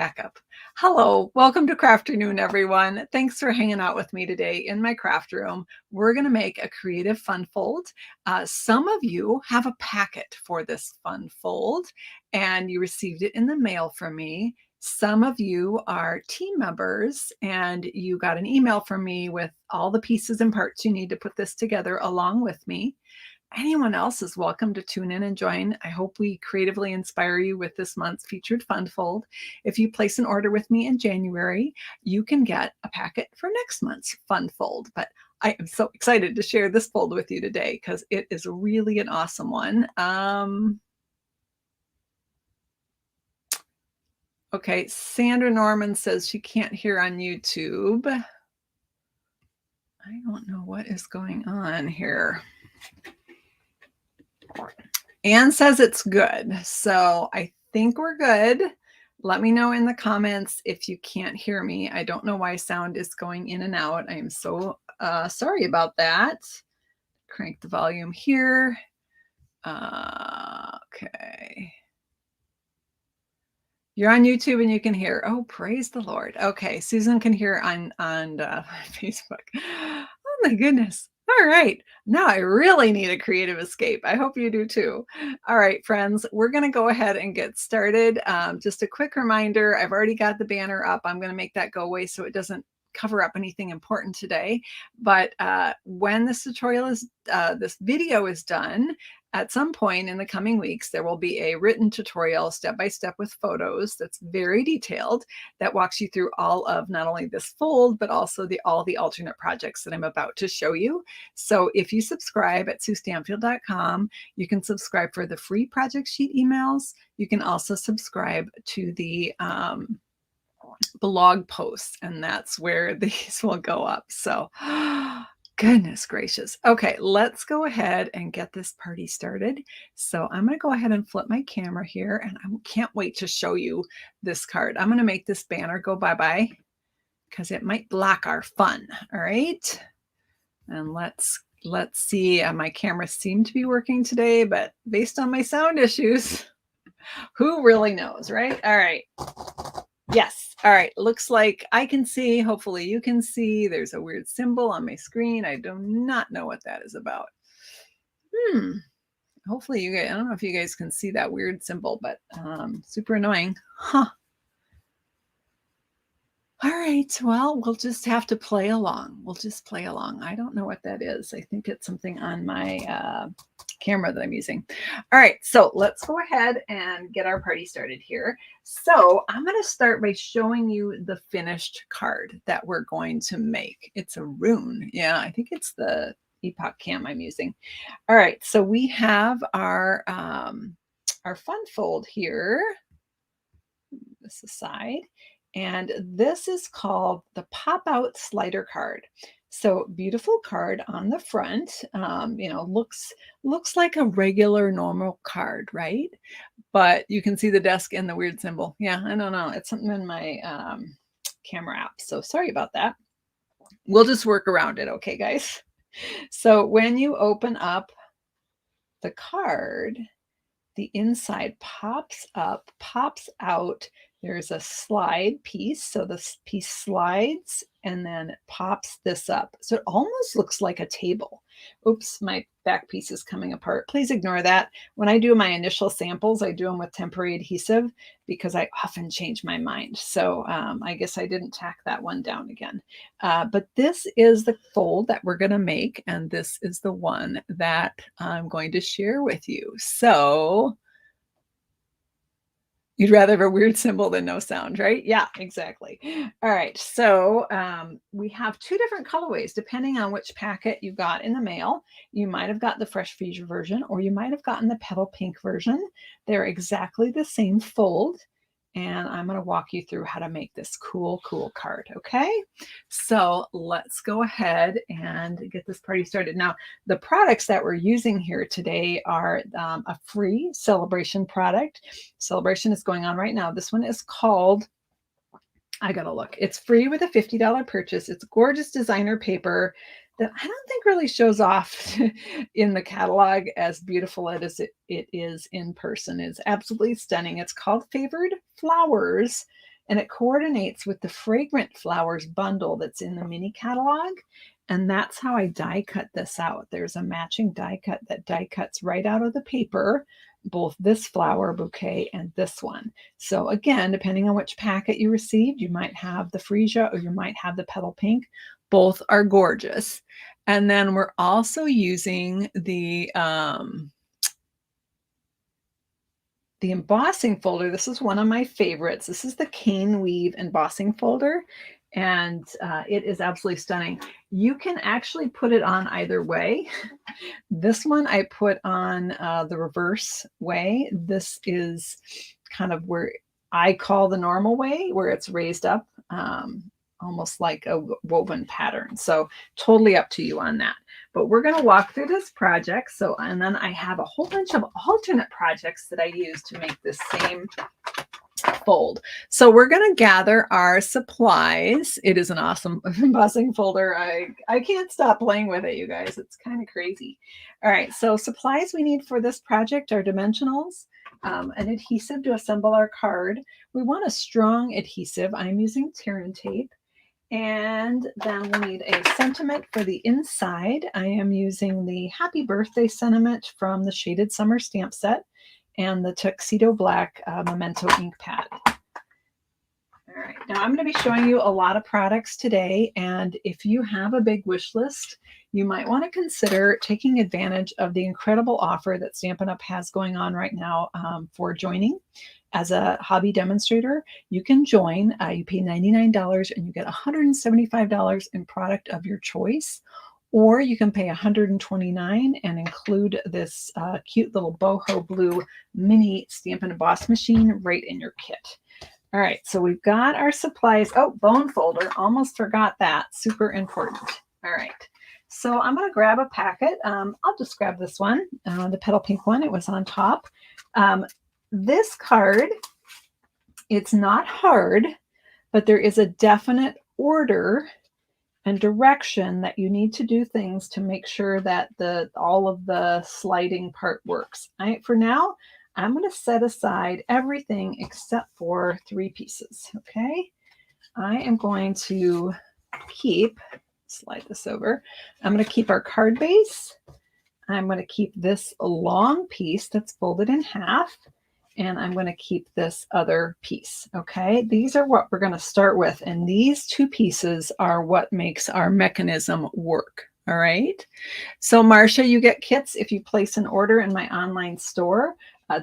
back up. Hello, welcome to Crafternoon, everyone. Thanks for hanging out with me today in my craft room. We're going to make a creative fun fold. Some of you have a packet for this fun fold, and you received it in the mail from me. Some of you are team members, and you got an email from me with all the pieces and parts you need to put this together along with me. Anyone else is welcome to tune in and join. I hope we creatively inspire you with this month's featured fun fold. If you place an order with me in January, you can get a packet for next month's fun fold. But I am so excited to share this fold with you today because it is really an awesome one. Okay, Sandra Norman says she can't hear on YouTube. I don't know what is going on here. Anne says it's good, so I think we're good. Let me know in the comments if you can't hear me. I don't know why sound is going in and out. I am so sorry about that. Crank the volume here. Okay. You're on YouTube and you can hear. Oh, praise the Lord. Okay, Susan can hear on Facebook. Oh my goodness. All right, now I really need a creative escape. I hope you do too. All right, friends, we're going to go ahead and get started. Just a quick reminder, I've already got the banner up. I'm going to make that go away so it doesn't cover up anything important today. But when this tutorial is, this video is done, at some point in the coming weeks, there will be a written tutorial step-by-step with photos that's very detailed that walks you through all of not only this fold, but also all the alternate projects that I'm about to show you. So if you subscribe at Suestampfield.com, you can subscribe for the free project sheet emails. You can also subscribe to the blog posts, and that's where these will go up. So goodness gracious. Okay, let's go ahead and get this party started. So I'm going to go ahead and flip my camera here, and I can't wait to show you this card. I'm going to make this banner go bye-bye because it might block our fun. All right. And let's see. My camera seemed to be working today, but based on my sound issues, who really knows, right? All right. Yes. All right. Looks like I can see. Hopefully you can see. There's a weird symbol on my screen. I do not know what that is about. Hopefully you guys, I don't know if you guys can see that weird symbol, but super annoying. Huh. All right. Well, we'll just have to play along. We'll just play along. I don't know what that is. I think it's something on my camera that I'm using. All right. So let's go ahead and get our party started here. So I'm going to start by showing you the finished card that we're going to make. It's a rune. Yeah, I think it's the Epoch Cam I'm using. All right. So we have our fun fold here. This aside. And this is called the Pop-Out Slider card. So beautiful card on the front, you know, looks like a regular normal card, right? But you can see the desk and the weird symbol. Yeah, I don't know. It's something in my camera app. So sorry about that. We'll just work around it. Okay, guys. So when you open up the card, the inside pops up, pops out. There's a slide piece. So this piece slides and then it pops this up. So it almost looks like a table. Oops, my back piece is coming apart. Please ignore that. When I do my initial samples, I do them with temporary adhesive because I often change my mind. So I guess I didn't tack that one down again. But this is the fold that we're going to make. And this is the one that I'm going to share with you. So you'd rather have a weird symbol than no sound, right? Yeah, exactly. All right, so we have two different colorways depending on which packet you got in the mail. You might have got the Fresh Fusion version, or you might have gotten the Petal Pink version. They're exactly the same fold, and I'm going to walk you through how to make this cool card, okay? So let's go ahead and get this party started. Now, the products that we're using here today are a free Celebration product. Celebration is going on right now. This one is called, I gotta look. It's free with a $50 purchase. It's gorgeous designer paper that I don't think really shows off in the catalog as beautiful as it is in person. It's absolutely stunning. It's called Favored Flowers. and it coordinates with the Fragrant Flowers bundle that's in the mini catalog. And that's how I die cut this out. There's a matching die cut that die cuts right out of the paper, both this flower bouquet and this one. So again, depending on which packet you received, you might have the freesia or you might have the petal pink. Both are gorgeous. And then we're also using the embossing folder. This is one of my favorites. This is the Cane Weave embossing folder, and it is absolutely stunning. You can actually put it on either way. This one I put on the reverse way. This is kind of where I call the normal way, where it's raised up, almost like a woven pattern. So totally up to you on that. But we're going to walk through this project. So, and then I have a whole bunch of alternate projects that I use to make this same fold. So we're going to gather our supplies. It is an awesome embossing folder. I can't stop playing with it, you guys. It's kind of crazy. All right, so supplies we need for this project are dimensionals, an adhesive to assemble our card. We want a strong adhesive. I'm using tear and tape. And then we'll need a sentiment for the inside. I am using the Happy Birthday sentiment from the Shaded Summer stamp set and the Tuxedo Black Memento ink pad. All right, now I'm going to be showing you a lot of products today, and if you have a big wish list, you might want to consider taking advantage of the incredible offer that Stampin' Up! Has going on right now for joining. As a hobby demonstrator, you can join. You pay $99 and you get $175 in product of your choice, or you can pay $129 and include this cute little boho blue mini Stampin' Emboss machine right in your kit. All right, so we've got our supplies. Oh, bone folder, almost forgot that. Super important. All right, so I'm going to grab a packet. I'll just grab this one, the petal pink one. It was on top. This card, it's not hard, but there is a definite order and direction that you need to do things to make sure that all of the sliding part works. For now, I'm going to set aside everything except for 3 pieces, okay? I am going to slide this over. I'm going to keep our card base. I'm going to keep this long piece that's folded in half. And I'm going to keep this other piece, okay? These are what we're going to start with, and these 2 pieces are what makes our mechanism work, all right? So, Marcia, you get kits if you place an order in my online store.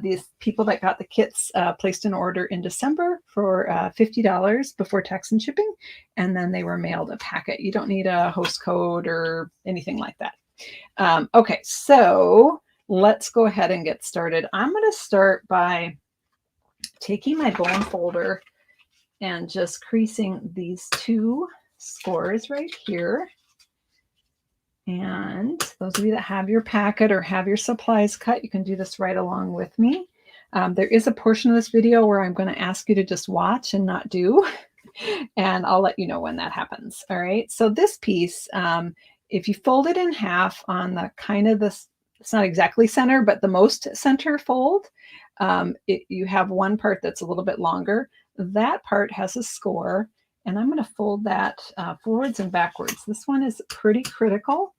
These people that got the kits placed an order in December for $50 before tax and shipping, and then they were mailed a packet. You don't need a host code or anything like that. Okay, so let's go ahead and get started. I'm going to start by taking my bone folder and just creasing these 2 scores right here. And those of you that have your packet or have your supplies cut, you can do this right along with me. There is a portion of this video where I'm going to ask you to just watch and not do, and I'll let you know when that happens. All right, so this piece, if you fold it in half on the kind of this, it's not exactly center, but the most center fold, you have one part that's a little bit longer. That part has a score, and I'm going to fold that forwards and backwards. This one is pretty critical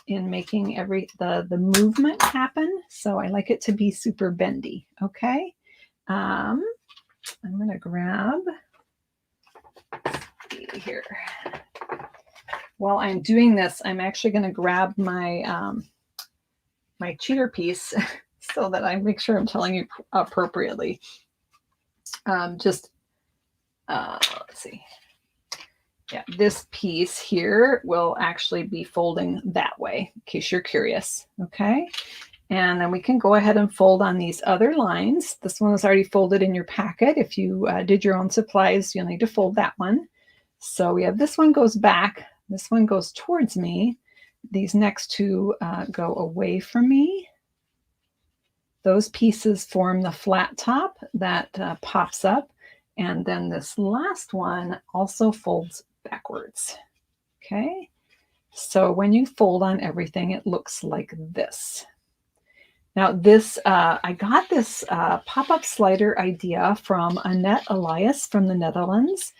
in making the movement happen, so I like it to be super bendy, okay? I'm going to grab, let's see here. While I'm doing this, I'm actually going to grab my my cheater piece so that I make sure I'm telling you appropriately. Let's see. Yeah, this piece here will actually be folding that way, in case you're curious, okay? And then we can go ahead and fold on these other lines. This one is already folded in your packet. If you did your own supplies, you'll need to fold that one. So we have this one goes back, this one goes towards me. These next 2 go away from me. Those pieces form the flat top that pops up. And then this last one also folds backwards. Okay. So when you fold on everything, it looks like this. Now this, I got this pop-up slider idea from Annette Elias from the Netherlands.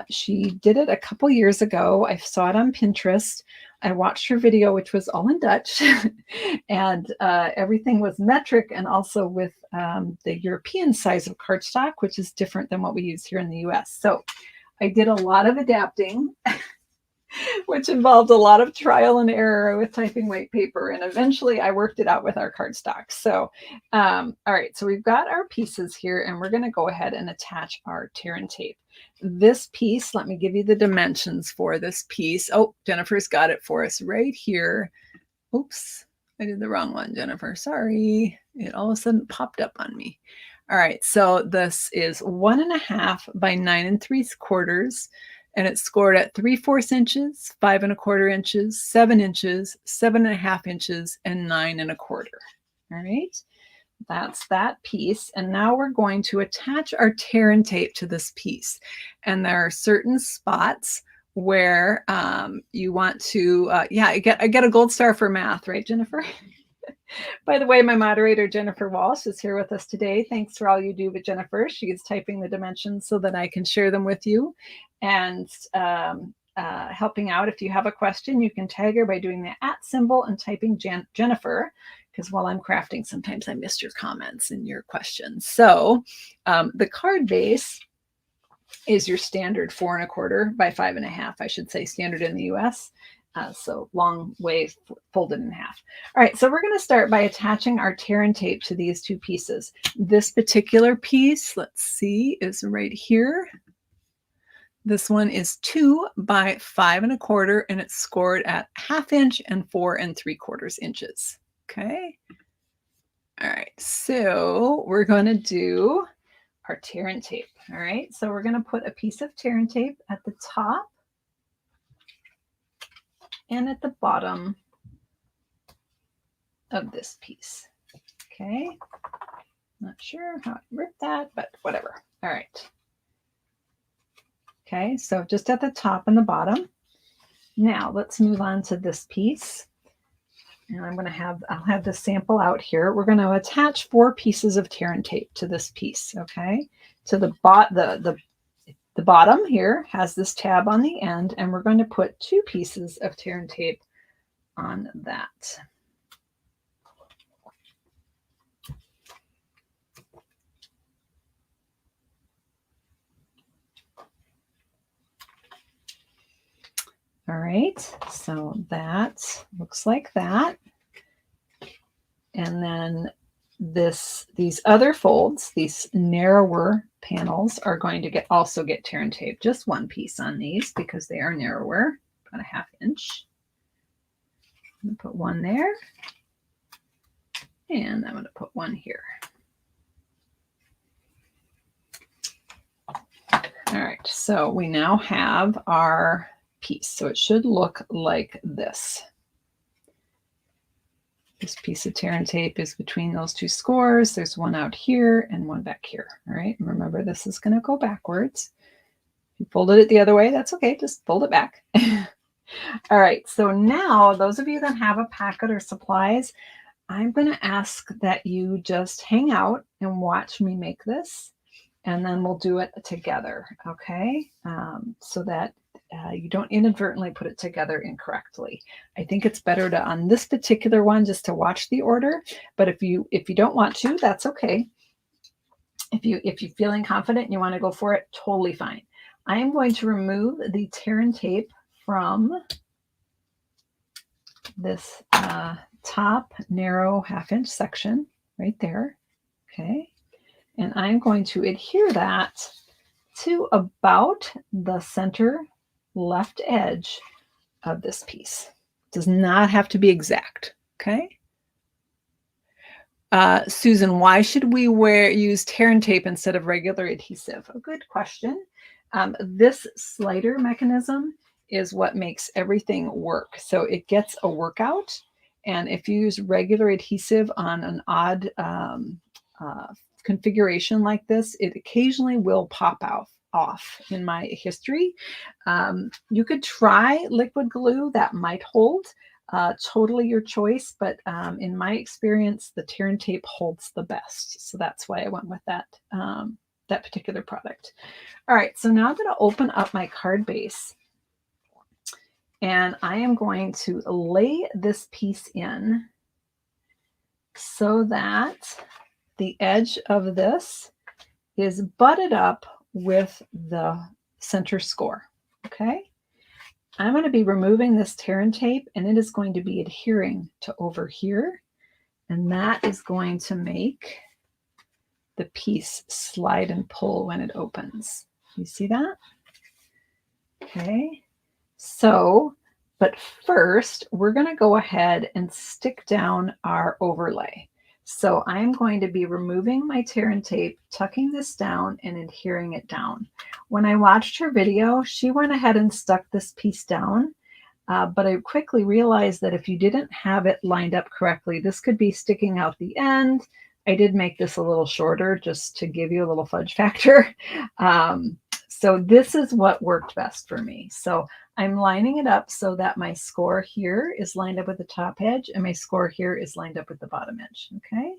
She did it a couple years ago. I saw it on Pinterest. I watched her video, which was all in Dutch, and everything was metric and also with the European size of cardstock, which is different than what we use here in the US. So I did a lot of adapting, which involved a lot of trial and error with typing white paper. And eventually I worked it out with our cardstock. So, all right, so we've got our pieces here and we're gonna go ahead and attach our tear and tape. This piece, let me give you the dimensions for this piece. Oh, Jennifer's got it for us right here. Oops, I did the wrong one, Jennifer, sorry. It all of a sudden popped up on me. All right, so this is 1.5 by 9 3/4. And it's scored at 3/4 inches, 5 1/4 inches, 7 inches, 7.5 inches, and 9 1/4. All right, that's that piece. And now we're going to attach our tear and tape to this piece. And there are certain spots where you want to, yeah, I get a gold star for math, right, Jennifer? By the way, my moderator, Jennifer Walsh, is here with us today. Thanks for all you do with Jennifer. She is typing the dimensions so that I can share them with you and helping out. If you have a question, you can tag her by doing the @ symbol and typing Jennifer, because while I'm crafting, sometimes I missed your comments and your questions. So the card base is your standard 4 1/4 by 5 1/2, I should say, standard in the US. So long way folded in half. All right, so we're going to start by attaching our tear and tape to these two pieces. This particular piece, let's see, is right here. This one is 2 by 5 1/4, and it's scored at 1/2 inch and 4 3/4 inches. Okay. All right, so we're going to do our tear and tape. All right, so we're going to put a piece of tear and tape at the top and at the bottom of this piece. Okay, not sure how I ripped that, but whatever. All right. Okay, so just at the top and the bottom. Now let's move on to this piece. And I'll have the sample out here. We're going to attach 4 pieces of tear and tape to this piece. Okay, to the bottom here has this tab on the end, and we're going to put 2 pieces of tear and tape on that. All right, so that looks like that. And then these other folds, these narrower panels, are going to also get tear and tape. Just 1 piece on these because they are narrower, about 1/2 inch. I'm going to put 1 there, and I'm going to put 1 here. All right, so we now have our piece. So it should look like this. This piece of tear and tape is between those 2 scores. There's 1 out here and 1 back here. All right, and remember, this is going to go backwards. If you folded it the other way, that's okay. Just fold it back. All right, so now those of you that have a packet or supplies, I'm going to ask that you just hang out and watch me make this, and then we'll do it together, okay? So that you don't inadvertently put it together incorrectly. I think it's better to, on this particular one, just to watch the order. But if you don't want to, that's okay. If you're feeling confident and you want to go for it, totally fine. I am going to remove the tear and tape from this top narrow 1/2 inch section right there. Okay, and I'm going to adhere that to about the center left edge of this piece. It does not have to be exact. Okay. Susan, why should we use tear and tape instead of regular adhesive? A good question. This slider mechanism is what makes everything work. So it gets a workout. And if you use regular adhesive on an odd configuration like this, it occasionally will pop off in my history. You could try liquid glue, that might hold. Totally your choice, but in my experience, the tear and tape holds the best. So that's why I went with that particular product. All right, so now I'm going to open up my card base, and I am going to lay this piece in so that the edge of this is butted up with the center score. Okay. I'm going to be removing this tear and tape, and it is going to be adhering to over here, and that is going to make the piece slide and pull when it opens. You see that? Okay. So, but first, we're going to go ahead and stick down our overlay. So I'm going to be removing my tear and tape, tucking this down, and adhering it down. When I watched her video, she went ahead and stuck this piece down, but I quickly realized that if you didn't have it lined up correctly, this could be sticking out the end. I did make this a little shorter just to give you a little fudge factor. So this is what worked best for me. So I'm lining it up so that my score here is lined up with the top edge and my score here is lined up with the bottom edge. Okay.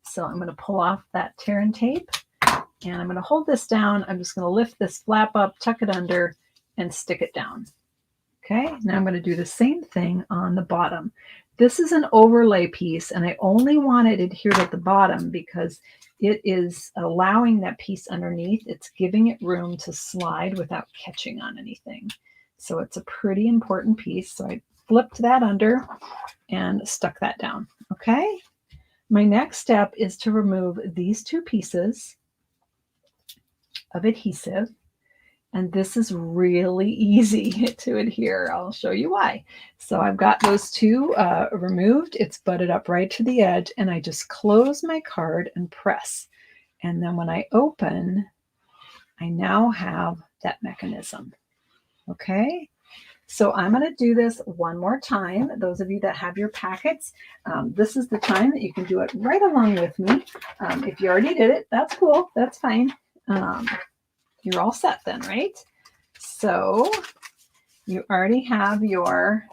So I'm going to pull off that tear and tape, and I'm going to hold this down. I'm just going to lift this flap up, tuck it under, and stick it down. Okay. Now I'm going to do the same thing on the bottom. This is an overlay piece, and I only want it adhered at the bottom because it is allowing that piece underneath. It's giving it room to slide without catching on anything. So it's a pretty important piece. So I flipped that under and stuck that down. Okay. My next step is to remove these two pieces of adhesive. And this is really easy to adhere. I'll show you why. So I've got those two removed. It's butted up right to the edge, and I just close my card and press. And then when I open, I now have that mechanism. Okay. So I'm going to do this one more time. Those of you that have your packets, this is the time that you can do it right along with me. If you already did it, that's cool. That's fine. You're all set then, right? So you already have your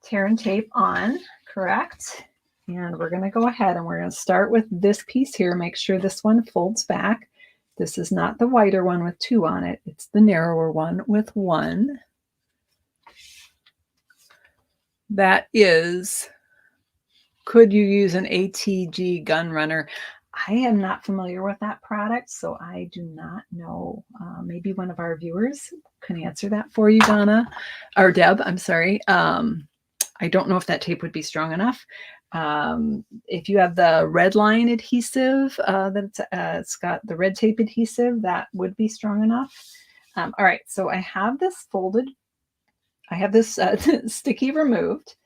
tear and tape on, correct? And we're going to go ahead and we're going to start with this piece here. Make sure this one folds back. This is not the wider one with two on it. It's the narrower one with one. That is, could you use an ATG gun runner? I am not familiar with that product, so I do not know. Maybe one of our viewers can answer that for you, Donna, or Deb, I'm sorry. I don't know if that tape would be strong enough. If you have the red line adhesive, it's got the red tape adhesive, that would be strong enough. All right, so I have this folded, I have this sticky removed.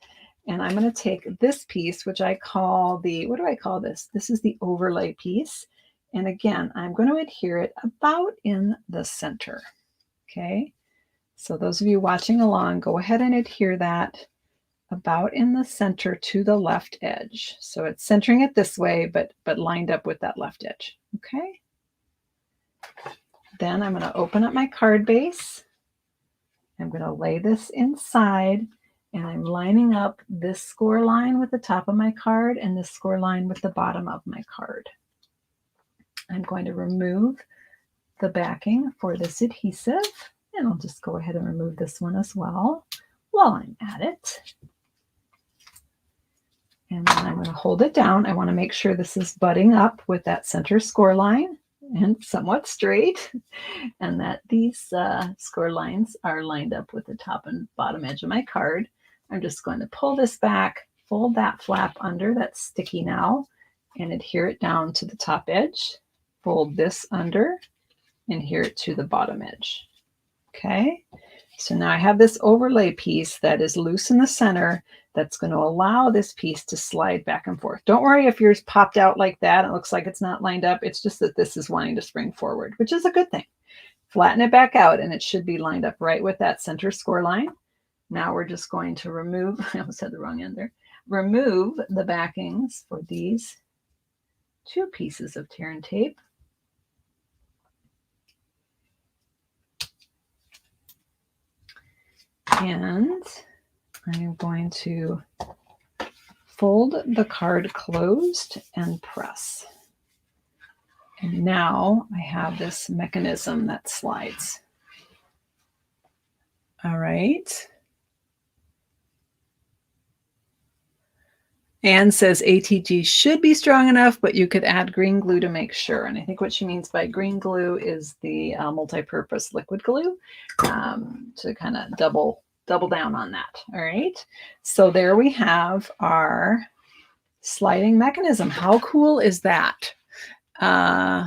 And I'm going to take this piece, which I call the, what do I call this? This is the overlay piece. And again, I'm going to adhere it about in the center. Okay. So those of you watching along, go ahead and adhere that about in the center to the left edge. So it's centering it this way, but lined up with that left edge. Okay. Then I'm going to open up my card base. I'm going to lay this inside. And I'm lining up this score line with the top of my card and this score line with the bottom of my card. I'm going to remove the backing for this adhesive, and I'll just go ahead and remove this one as well while I'm at it. And then I'm going to hold it down. I want to make sure this is butting up with that center score line and somewhat straight, and that these score lines are lined up with the top and bottom edge of my card. I'm just going to pull this back, fold that flap under that's sticky now, and adhere it down to the top edge. Fold this under and adhere it to the bottom edge. Okay, so now I have this overlay piece that is loose in the center that's going to allow this piece to slide back and forth. Don't worry if yours popped out like that. It looks like it's not lined up. It's just that this is wanting to spring forward, which is a good thing. Flatten it back out, and it should be lined up right with that center score line. Now we're just going to remove, I almost had the wrong end there, remove the backings for these two pieces of tear and tape. And I'm going to fold the card closed and press. And now I have this mechanism that slides. All right. Anne says ATG should be strong enough, but you could add green glue to make sure. And I think what she means by green glue is the multi-purpose liquid glue to kind of double down on that. All right. So there we have our sliding mechanism. How cool is that?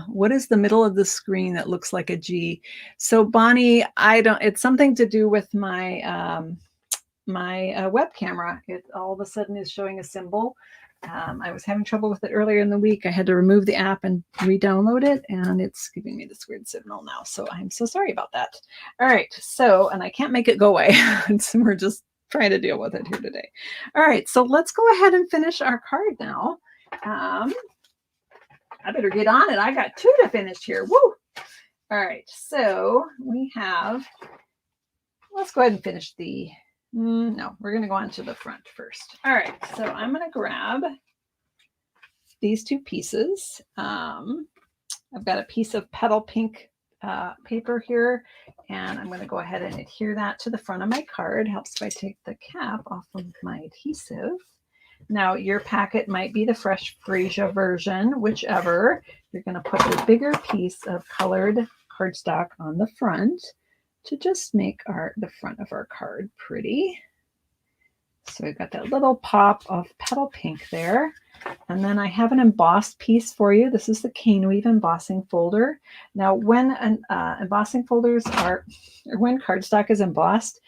What is the middle of the screen that looks like a G? So Bonnie, it's something to do with my web camera. It all of a sudden is showing a symbol. I was having trouble with it earlier in the week. I had to remove the app and re-download it, and it's giving me this weird signal now. So I'm so sorry about that. All right. So, and I can't make it go away. So we're just trying to deal with it here today. All right. So let's go ahead and finish our card now. I better get on it. I got 2 to finish here. Woo! All right. So we have, let's go ahead and finish the, no, we're going to go on to the front first. All right. So I'm going to grab these 2 pieces. I've got a piece of petal pink paper here, and I'm going to go ahead and adhere that to the front of my card. Helps if I take the cap off of my adhesive. Now, your packet might be the Fresh Freesia version, whichever. You're going to put a bigger piece of colored cardstock on the front to just make the front of our card pretty. So we've got that little pop of petal pink there. And then I have an embossed piece for you. This is the Cane Weave embossing folder. Now, when embossing folders or when cardstock is embossed,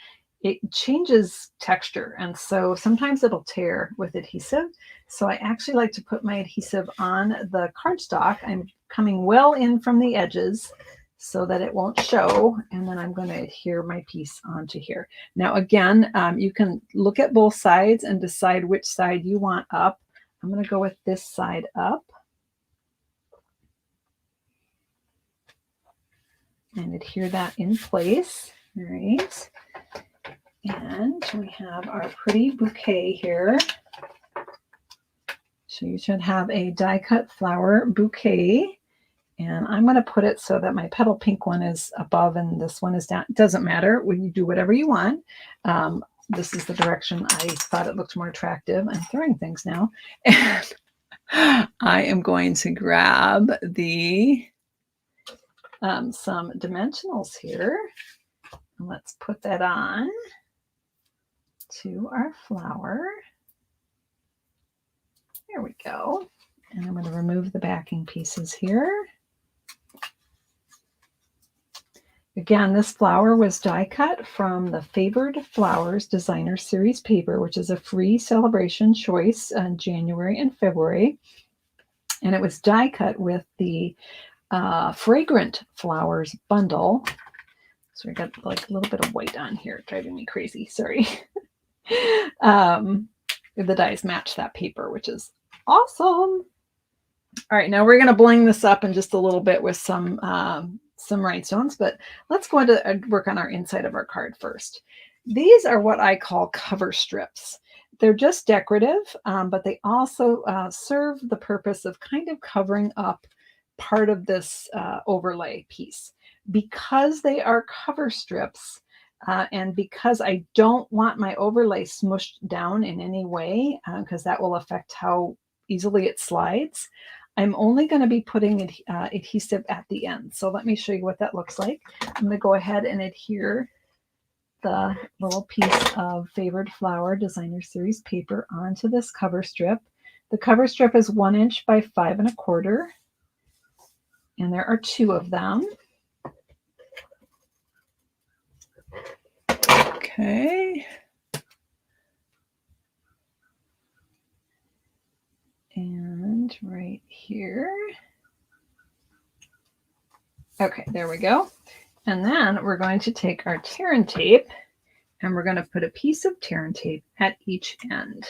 it changes texture. And so sometimes it'll tear with adhesive. So I actually like to put my adhesive on the cardstock. I'm coming well in from the edges so that it won't show. And then I'm going to adhere my piece onto here. Now, again, you can look at both sides and decide which side you want up. I'm going to go with this side up. And adhere that in place. All right. And we have our pretty bouquet here. So you should have a die cut flower bouquet. And I'm going to put it so that my petal pink one is above and this one is down. It doesn't matter. You do whatever you want. This is the direction I thought it looked more attractive. I'm throwing things now. And I am going to grab the some dimensionals here. And let's put that on to our flower. There we go. And I'm going to remove the backing pieces here. Again, this flower was die cut from the Favored Flowers Designer Series paper, which is a free celebration choice in January and February. And it was die cut with the Fragrant Flowers bundle. So we got like a little bit of white on here, driving me crazy. Sorry. The dies match that paper, which is awesome. All right, now we're going to bling this up in just a little bit with some rhinestones, but let's go into work on our inside of our card first. These are what I call cover strips. They're just decorative, but they also serve the purpose of kind of covering up part of this overlay piece. Because they are cover strips, and because I don't want my overlay smushed down in any way, because that will affect how easily it slides, I'm only going to be putting adhesive at the end. So let me show you what that looks like. I'm going to go ahead and adhere the little piece of Favored Flower Designer Series paper onto this cover strip. The cover strip is 1 inch by 5 1/4, and there are 2 of them. Okay. And right here. Okay, there we go. And then we're going to take our tear and tape, and we're going to put a piece of tear and tape at each end.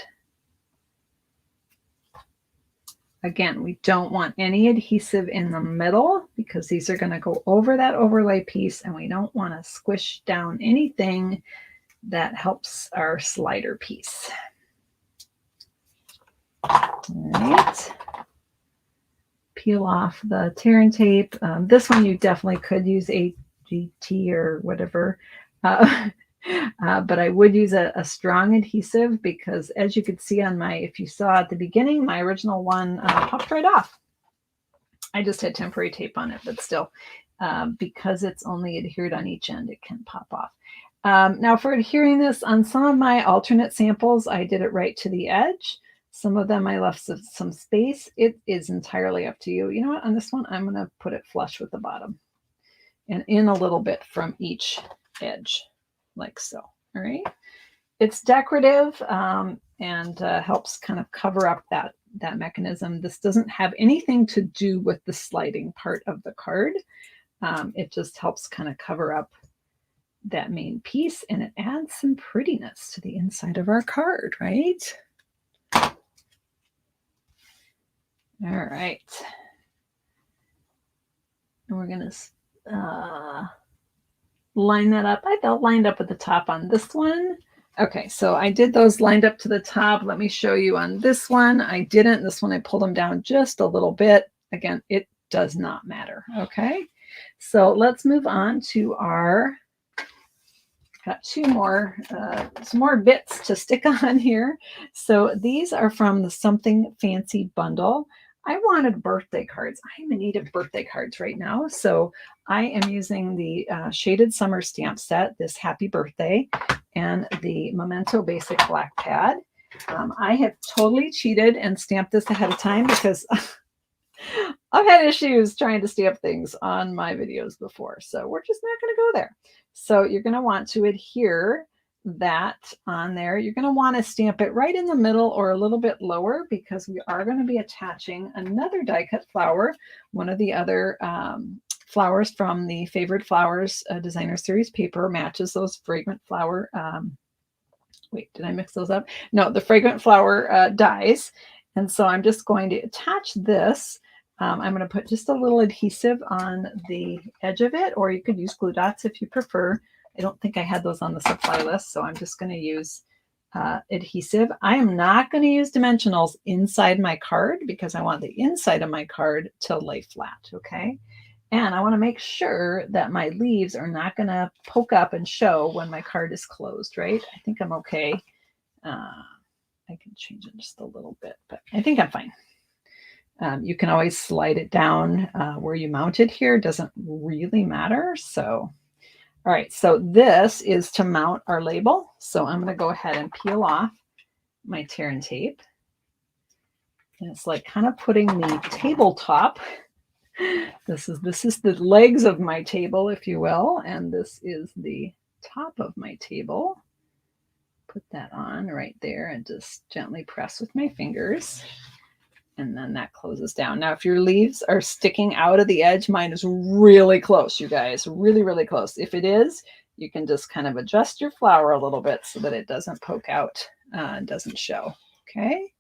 Again, we don't want any adhesive in the middle because these are going to go over that overlay piece, and we don't want to squish down anything that helps our slider piece. All right. Peel off the tear and tape. This one you definitely could use AGT or whatever. But I would use a strong adhesive because, as you could see on my, if you saw at the beginning, my original one popped right off. I just had temporary tape on it, but still, because it's only adhered on each end, it can pop off. Now for adhering this, on some of my alternate samples, I did it right to the edge. Some of them I left some space. It is entirely up to you. You know what? On this one, I'm going to put it flush with the bottom and in a little bit from each edge, like so. All right. It's decorative and helps kind of cover up that mechanism. This doesn't have anything to do with the sliding part of the card. It just helps kind of cover up that main piece, and it adds some prettiness to the inside of our card, right? All right. And we're going to line that up. I felt lined up at the top on this one. Okay, so I did those lined up to the top. Let me show you on this one. I didn't. This one I pulled them down just a little bit. Again, it does not matter. Okay, so let's move on to our, got some more bits to stick on here. So these are from the Something Fancy bundle. I wanted birthday cards. I'm in need of birthday cards right now. So I am using the Shaded Summer stamp set, this Happy Birthday, and the Memento Basic Black Pad. I have totally cheated and stamped this ahead of time because I've had issues trying to stamp things on my videos before. So we're just not going to go there. So you're going to want to adhere that on there. You're going to want to stamp it right in the middle or a little bit lower because we are going to be attaching another die cut flower, one of the other flowers from the Favorite Flowers Designer Series paper matches those fragrant flower. Wait, did I mix those up? No, the fragrant flower dies. And so I'm just going to attach this. I'm going to put just a little adhesive on the edge of it, or you could use glue dots if you prefer. I don't think I had those on the supply list, so I'm just going to use adhesive. I am not going to use dimensionals inside my card because I want the inside of my card to lay flat, okay? And I want to make sure that my leaves are not going to poke up and show when my card is closed, right? I think I'm okay. I can change it just a little bit, but I think I'm fine. You can always slide it down where you mount it here. It doesn't really matter. So, all right. So this is to mount our label. So I'm going to go ahead and peel off my tear and tape. And it's like kind of putting the tabletop. This is the legs of my table, if you will. And this is the top of my table. Put that on right there and just gently press with my fingers. And then that closes down. Now, if your leaves are sticking out of the edge, mine is really close, you guys, really, really close. If it is, you can just kind of adjust your flower a little bit so that it doesn't poke out and doesn't show. Okay.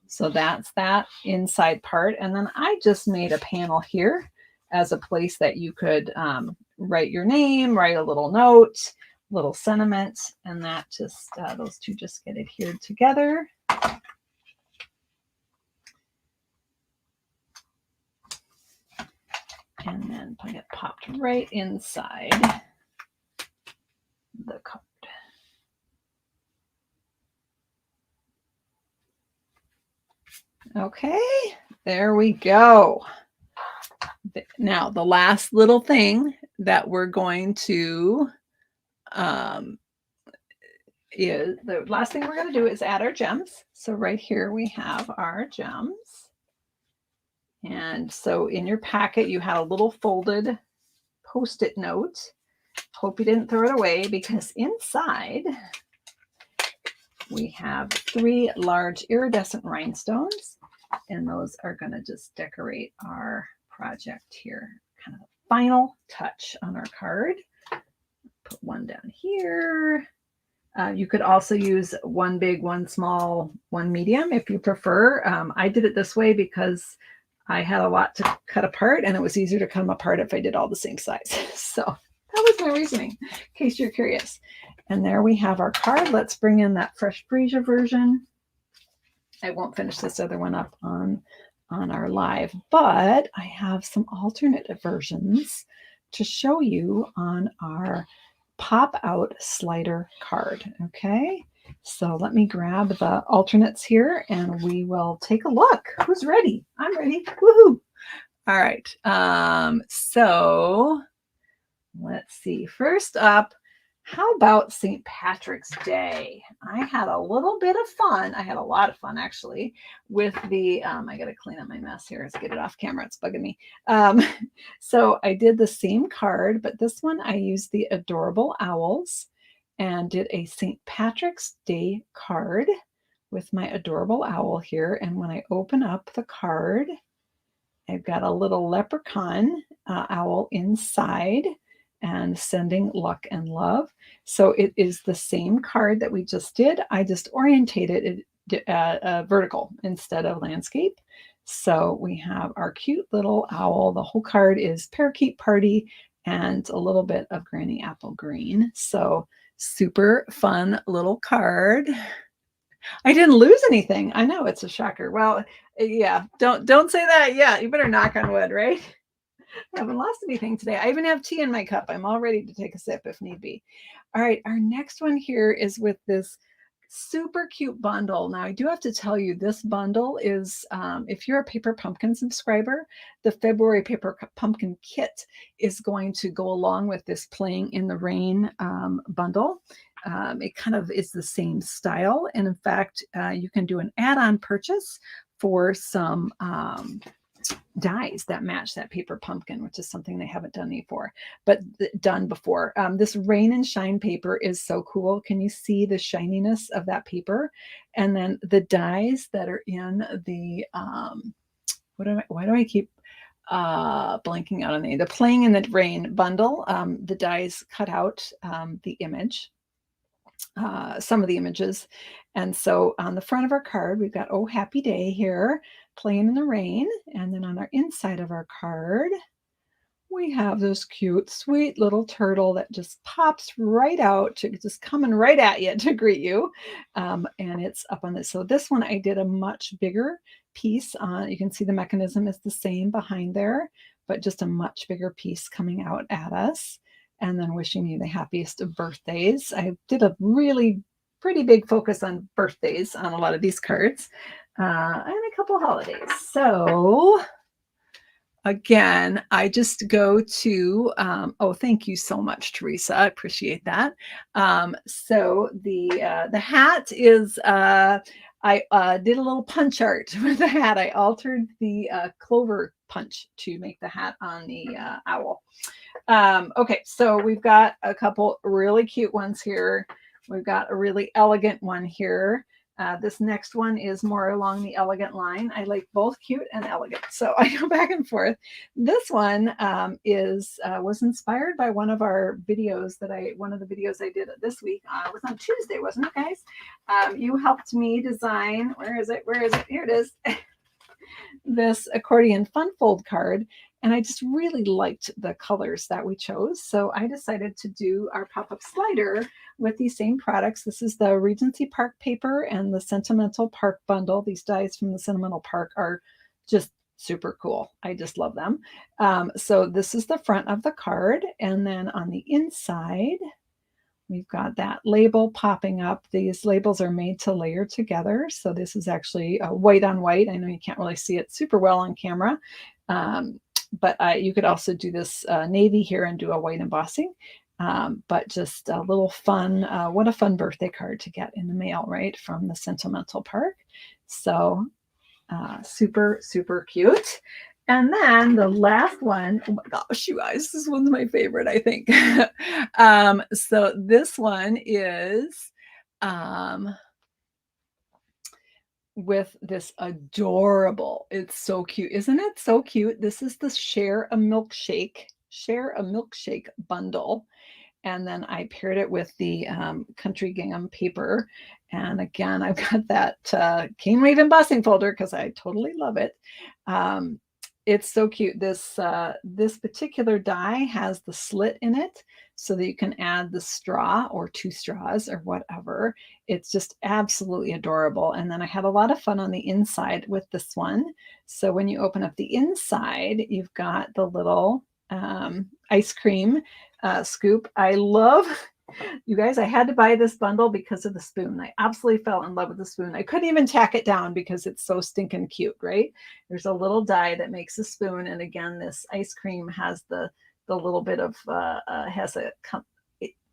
So that's that inside part. And then I just made a panel here as a place that you could write your name, write a little note, little sentiment, and that just, those two just get adhered together. And then get popped right inside the card. Okay, there we go. Now, the last little thing that we're going to the last thing we're going to do is add our gems. So right here we have our gems. And so in your packet, you had a little folded Post-it note. Hope you didn't throw it away because inside we have 3 large iridescent rhinestones, and those are going to just decorate our project here. Kind of a final touch on our card. Put one down here. You could also use one big, one small, one medium if you prefer. I did it this way because I had a lot to cut apart, and it was easier to cut them apart if I did all the same size. So that was my reasoning, in case you're curious. And there we have our card. Let's bring in that Fresh Freesia version. I won't finish this other one up on our live, but I have some alternate versions to show you on our pop out slider card. Okay, so let me grab the alternates here and we will take a look. Who's ready? I'm ready. Woohoo! All right. So let's see. First up, how about St. Patrick's Day? I had a little bit of fun. I had a lot of fun actually with the, I got to clean up my mess here. Let's get it off camera. It's bugging me. So I did the same card, but this one I used the Adorable Owls and did a St. Patrick's Day card with my adorable owl here. And when I open up the card, I've got a little leprechaun owl inside and sending luck and love. So it is the same card that we just did. I just orientated it vertical instead of landscape. So we have our cute little owl. The whole card is Parakeet Party and a little bit of Granny Apple Green. So super fun little card. I didn't lose anything. I know it's a shocker. Well, yeah, don't say that. Yeah, you better knock on wood, right? I haven't lost anything today. I even have tea in my cup. I'm all ready to take a sip if need be. All right, our next one here is with this super cute bundle. Now, I do have to tell you, this bundle is, if you're a Paper Pumpkin subscriber, the February Paper Pumpkin kit is going to go along with this Playing in the Rain bundle. It kind of is the same style. And in fact, you can do an add-on purchase for some dies that match that paper pumpkin, which is something they haven't done before. This Rain and Shine paper is so cool. Can you see the shininess of that paper? And then the dies that are in the why do I keep blanking out on the Playing in the Rain bundle? The dies cut out the image, some of the images. And so on the front of our card, we've got Oh Happy Day here, Playing in the Rain. And then on our inside of our card, we have this cute, sweet little turtle that just pops right out, just coming right at you to greet you. And it's up on this. So this one, I did a much bigger piece on. You can see the mechanism is the same behind there, but just a much bigger piece coming out at us. And then wishing you the happiest of birthdays. I did a really pretty big focus on birthdays on a lot of these cards, and a couple holidays. So again, I just go to, oh, thank you so much, Teresa. I appreciate that. So the hat is, I did a little punch art with the hat. I altered the clover punch to make the hat on the owl. Okay, so we've got a couple really cute ones here. We've got a really elegant one here. This next one is more along the elegant line. I like both cute and elegant, so I go back and forth. This one was inspired by one of our videos one of the videos I did this week. It was on Tuesday, wasn't it, guys? You helped me design. Where is it? Where is it? Here it is. This accordion fun fold card. And I just really liked the colors that we chose. So I decided to do our pop-up slider with these same products. This is the Regency Park paper and the Sentimental Park bundle. These dies from the Sentimental Park are just super cool. I just love them. So this is the front of the card. And then on the inside, we've got that label popping up. These labels are made to layer together. So this is actually white on white. I know you can't really see it super well on camera. But you could also do this navy here and do a white embossing. But just a little fun, what a fun birthday card to get in the mail, right? From the Sentimental Park. So super, super cute. And then the last one, oh my gosh, you guys, this one's my favorite, I think. So this one is with this adorable, it's so cute. Isn't it so cute? This is the Share a Milkshake bundle. And then I paired it with the Country Gingham paper. And again, I've got that Cane Wave embossing folder because I totally love it. It's so cute. This particular die has the slit in it so that you can add the straw or 2 straws or whatever. It's just absolutely adorable. And then I had a lot of fun on the inside with this one. So when you open up the inside, you've got the little ice cream scoop. I love, you guys, I had to buy this bundle because of the spoon. I absolutely fell in love with the spoon. I couldn't even tack it down because it's so stinking cute, right? There's a little die that makes a spoon. And again, this ice cream has the little bit of, has a,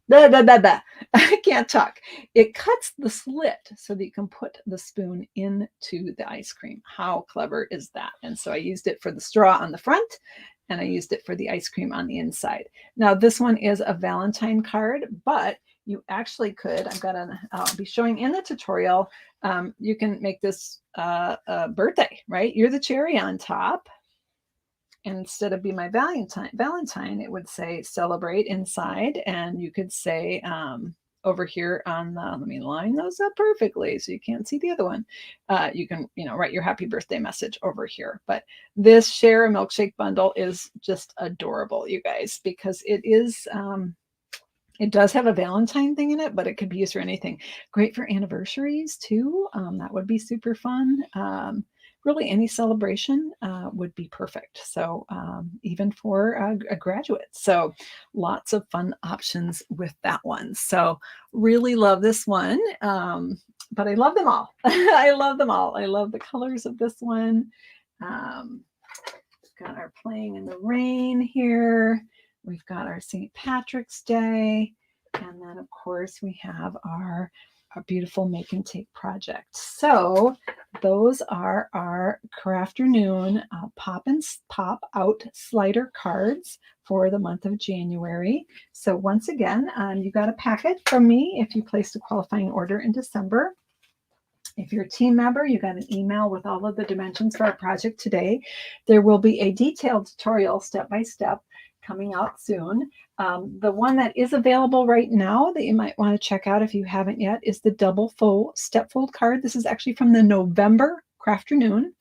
blah, blah, blah, blah. I can't talk. It cuts the slit so that you can put the spoon into the ice cream. How clever is that? And so I used it for the straw on the front, and I used it for the ice cream on the inside. Now this one is a Valentine card, but you actually could, I'll be showing in the tutorial, you can make this a birthday, right? You're the cherry on top. And instead of be my Valentine, it would say celebrate inside. And you could say over here on the, let me line those up perfectly so you can't see the other one. You can, write your happy birthday message over here. But this Share a Milkshake bundle is just adorable, you guys, because it is, it does have a Valentine thing in it, but it could be used for anything. Great for anniversaries too. That would be super fun. Really any celebration would be perfect. So even for a graduate. So lots of fun options with that one. So really love this one. But I love them all. I love them all. I love the colors of this one. We've got our Playing in the Rain here. We've got our St. Patrick's Day. And then of course we have our beautiful make and take project. So those are our Crafternoon pop out slider cards for the month of January. So once again, you got a packet from me if you placed a qualifying order in December. If you're a team member, you got an email with all of the dimensions for our project today. There will be a detailed tutorial step-by-step coming out soon. The one that is available right now that you might want to check out if you haven't yet is the double step fold card. This is actually from the November Crafternoon.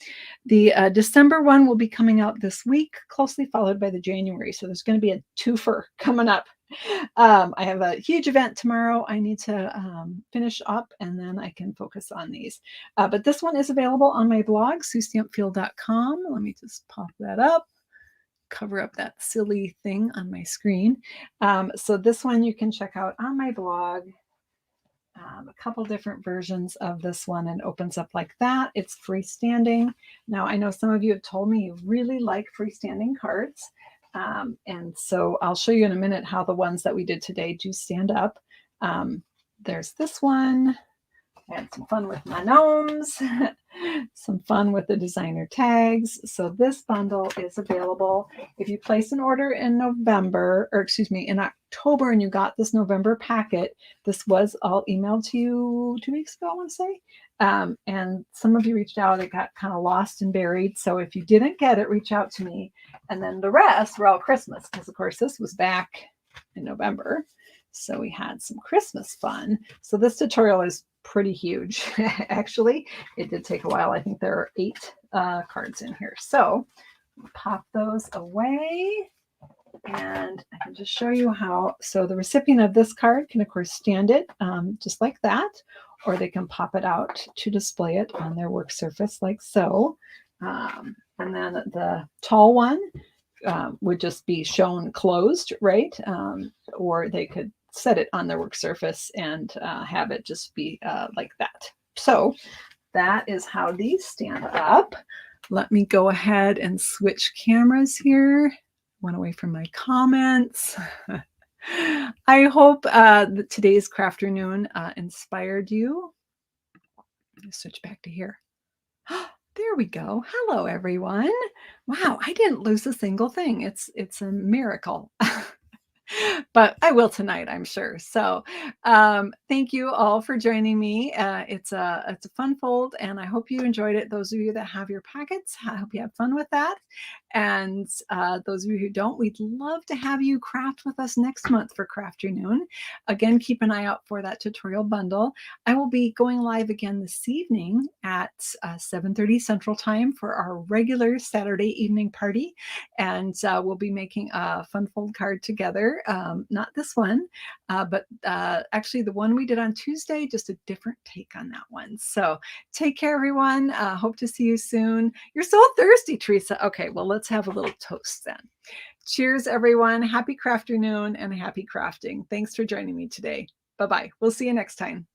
The December one will be coming out this week, closely followed by the January. So there's going to be a twofer coming up. I have a huge event tomorrow. I need to finish up and then I can focus on these. But this one is available on my blog, Suestampfield.com. Let me just pop that up. Cover up that silly thing on my screen. So this one you can check out on my blog. A couple different versions of this one, and opens up like that. It's freestanding. Now I know some of you have told me you really like freestanding cards. And so I'll show you in a minute how the ones that we did today do stand up. There's this one. I had some fun with my gnomes, some fun with the designer tags. So this bundle is available. If you place an order in in October, and you got this November packet, this was all emailed to you 2 weeks ago, I want to say. And some of you reached out, it got kind of lost and buried. So if you didn't get it, reach out to me. And then the rest were all Christmas, because of course this was back in November. So we had some Christmas fun. So this tutorial is pretty huge. Actually, it did take a while. I think there are 8 cards in here. So pop those away. And I can just show you how. So the recipient of this card can, of course, stand it just like that, or they can pop it out to display it on their work surface like so. And then the tall one would just be shown closed, right? Or they could set it on their work surface and have it just be like that. So that is how these stand up. Let me go ahead and switch cameras here. Went away from my comments. I hope that today's Crafternoon inspired you. Let's switch back to here. There we go. Hello, everyone. Wow, I didn't lose a single thing. It's a miracle. But I will tonight, I'm sure. So thank you all for joining me. It's a fun fold, and I hope you enjoyed it. Those of you that have your packets, I hope you have fun with that. And those of you who don't, we'd love to have you craft with us next month for Crafternoon. Again, keep an eye out for that tutorial bundle. I will be going live again this evening at 7:30 Central Time for our regular Saturday evening party. And we'll be making a fun fold card together. Not this one, but actually the one we did on Tuesday, just a different take on that one. So take care, everyone. Hope to see you soon. You're so thirsty, Teresa. Okay, well, let's have a little toast then. Cheers, everyone. Happy Crafternoon and happy crafting. Thanks for joining me today. Bye-bye. We'll see you next time.